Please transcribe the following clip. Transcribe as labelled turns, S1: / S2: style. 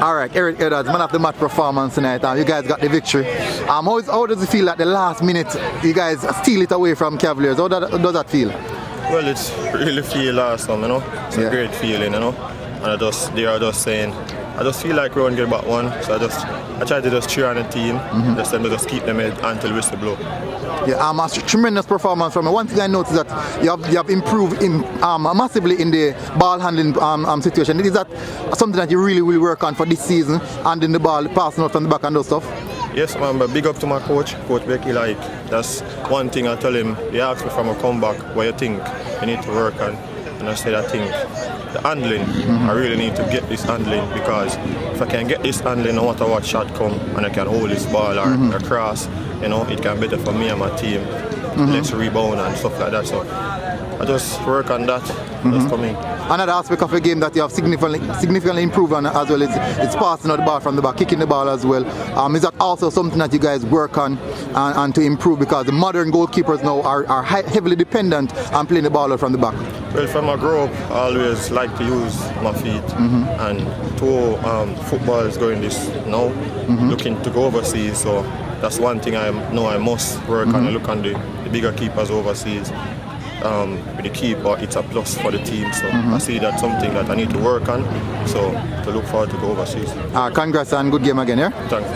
S1: All right, Eric Edwards, man of the match performance tonight. You guys got the victory. How does it feel at the last minute you guys steal it away from Cavaliers? How does that feel?
S2: Well, it's really feel awesome, you know. It's a great feeling, you know. And they are just saying, I just feel like we're going to get back one. So I try to just cheer on the team, just keep them in until whistle blow.
S1: Yeah, a tremendous performance from you. One thing I noticed that you have improved massively in the ball handling situation. Is that something that you really will work on for this season, and in the ball passing out from the back and those stuff?
S2: Yes, man, but big up to my coach, Coach Becky. Like, that's one thing I tell him. He asked me from a comeback, what you think you need to work on? And I said, I think the handling, I really need to get this handling, because if I can get this handling, no matter what shot come, and I can hold this ball or cross, you know, it can be better for me and my team. Less rebound and stuff like that. So I just work on that. That's coming.
S1: Another aspect of the game that you have significantly improved on as well is it's passing out the ball from the back, kicking the ball as well. Is that also something that you guys work on and to improve, because the modern goalkeepers now are heavily dependent on playing the ball out from the back?
S2: Well, from I grow up, I always like to use my feet, and football is going this now, looking to go overseas. So that's one thing I know I must work on. I look on the bigger keepers overseas. With the keeper, it's a plus for the team. So I see that's something that I need to work on. So to look forward to go overseas.
S1: Congrats and good game again, yeah?
S2: Thanks.